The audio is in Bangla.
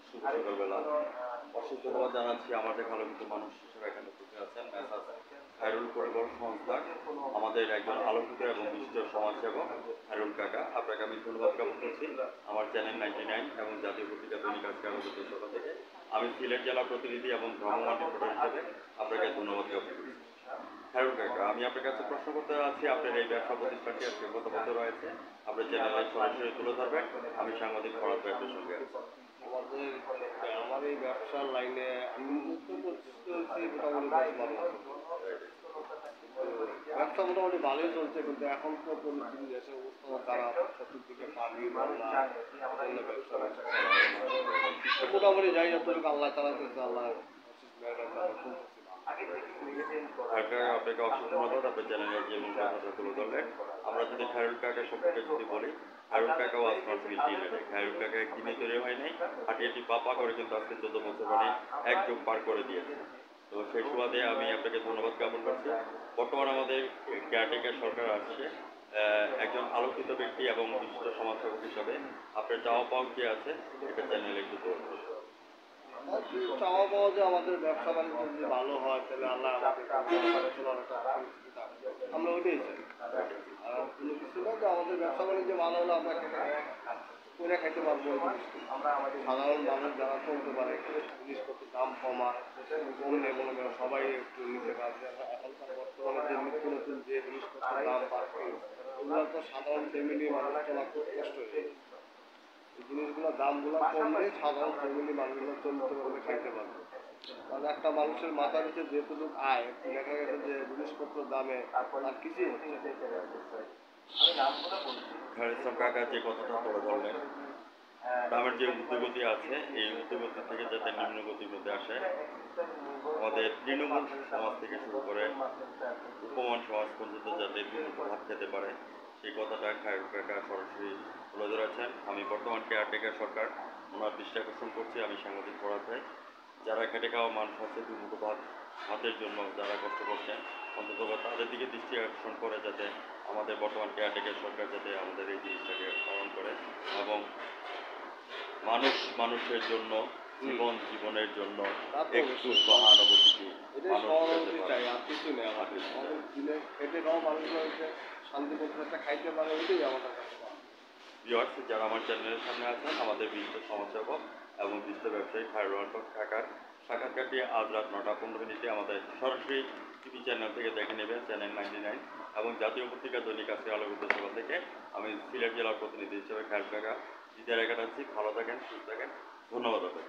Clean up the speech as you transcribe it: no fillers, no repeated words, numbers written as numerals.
শুভ সকালবেলা। অশেষ ধন্যবাদ জানাচ্ছি আমাদের আলোকিত মানুষ হিসেবে এখানে উপস্থিত আছেন মেসাজ খায়রুল পরিবহন সংস্থা, আমাদের একজন আলোকিত এবং বিশিষ্ট সমাজসেবক খায়রুল কাকা। আপনাকে আমি ধন্যবাদ জ্ঞাপন করছি আমার চ্যানেল 99 এবং জাতীয় পত্রিকা দৈনিক আজকের আলোকিত সভা থেকে। আমি সিলেট জেলা প্রতিনিধি এবং ভ্রাম্যমাণ রিপোর্টার হিসেবে আপনাকে ধন্যবাদ জ্ঞাপন করছি। খায়রুল কাকা, আমি আপনার কাছে প্রশ্ন করতে যাচ্ছি, আপনার এই ব্যবসা প্রতিষ্ঠানটি আজকে কত বছর রয়েছে? আপনার চ্যানেলে সরাসরি তুলে ধরবেন। আমি সাংবাদিক ফরাদ ভাই আপনার সঙ্গে আছি। আমাদের আমার এই ব্যবসার লাইনে আমি মুক্ত করছি মোটামুটি 10-12 বছর। ব্যবসা মোটামুটি ভালোই চলছে, কিন্তু এখন তো পরিস্থিতি দেশের অবস্থা খারাপ, চতুর্দিকে পানি বন্যা, জন্য ব্যবসা মোটামুটি যাই যতটুকু আল্লাহ চালাতেছে, আল্লাহ আপনাকে অসংখ্য ধন্যবাদ আপনার চ্যানেলে যে মূল কথাটা তুলে ধরলেন। আমরা যদি খায়রুল কাকা সম্পর্কে যদি বলি, খায়রুল কাকা ওয়াজ কনফিডেন্ট ইউনিটে খায়রুল কাকা একদিনই তৈরি হয় নাই, হাঁটিয়াটি পাপা করে কিন্তু আজকে 14 বছর মানে এক যুগ পার করে দিয়েছে। তো সেই সুবাদে আমি আপনাকে ধন্যবাদ জ্ঞাপন করছি। বর্তমানে আমাদের কেয়ারটেকার সরকার আসছে, একজন আলোকিত ব্যক্তি এবং বিশিষ্ট সমাজসেবক হিসাবে আপনার চাওয়া পাওয়া কি আছে এটা চ্যানেলে একটু বলুন। চাওয়া পাওয়া যে আমাদের ব্যবসা বাণিজ্য যদি ভালো হয়, তাহলে আল্লাহ আমরা ওইটাই চাই। আর কোনো কিছু না, যে আমাদের ব্যবসা বাণিজ্য ভালো হলে আমরা করে খাইতে পারবো। সাধারণ মানুষ যারা চলতে পারে, জিনিসপত্রের দাম কমায়, কমলে মনে করেন সবাই একটু নিতে পারবে। এখনকার বর্তমানে যে নিত্য নতুন যে জিনিসপত্রের দাম বাড়ছে, এগুলো তো সাধারণ ফ্যামিলি মানুষ চলা খুব কষ্ট হয়ে যায়। এই জিনিসগুলোর দামগুলো কমলে সাধারণ ফ্যামিলি মানুষগুলো চলতে পারবে, খাইতে পারবে। কারণ একটা মানুষের মাথার নিচে যেটুকু আয়, দেখা গেছে যে জিনিসপত্রের দামে আর কিছুই হচ্ছে না। খায়রুল কাকা যে কথাটা তুলে ধরলেন, গ্রামের যে উদ্যোগতি আছে এই উদ্যোগতি থেকে যাতে নিম্নগতির মধ্যে আসে, আমাদের তৃণমূল সমাজ থেকে শুরু করে উপমান সমাজ পর্যন্ত যাতে দুমুঠো ভাত খেতে পারে, সেই কথাটা খায়রুল কাকা সরাসরি তুলে ধরেছেন। আমি বর্তমান কেয়ারটেকার সরকার ওনার দৃষ্টি আকর্ষণ করছি, আমি সাংবাদিক ফরাদ ভাই। যারা খেটে খাওয়া মানুষ আছে দুমুঠো ভাতের জন্য যারা কষ্ট করছেন, অন্তত তাদের দিকে দৃষ্টি আকর্ষণ করে যাতে আমাদের বর্তমান কেয়ারটেকার সরকার যাতে আমাদের এই জিনিসটাকে পালন করে এবং মানুষ মানুষের জন্য, জীবন জীবনের জন্য একটু সহানুভূতি চাই, আর কিছু নেই। আমাদের দিনে খেটে খাওয়া মানুষগুলো শান্তি করতে একটা খাইতে পারে, ওইটাই আমাদের কাছে। যারা আমার চ্যানেলের সামনে আছেন, আমাদের বিশিষ্ট সমাজসেবক এবং বিশিষ্ট ব্যবসায়ী খায়রুল কাকার সাক্ষাৎকারটি আজ রাত 9:15 আমাদের সরাসরি টিভি চ্যানেল থেকে দেখে নেবেন, চ্যানেল 99 এবং জাতীয় পত্রিকা দৈনিক আজকের আলোকিত সভা থেকে। আমি সিলেট জেলার প্রতিনিধি হিসেবে খায়রুল কাকা বিদায় রেখে যাচ্ছি। ভালো থাকেন, সুস্থ থাকেন, ধন্যবাদ আপনাকে।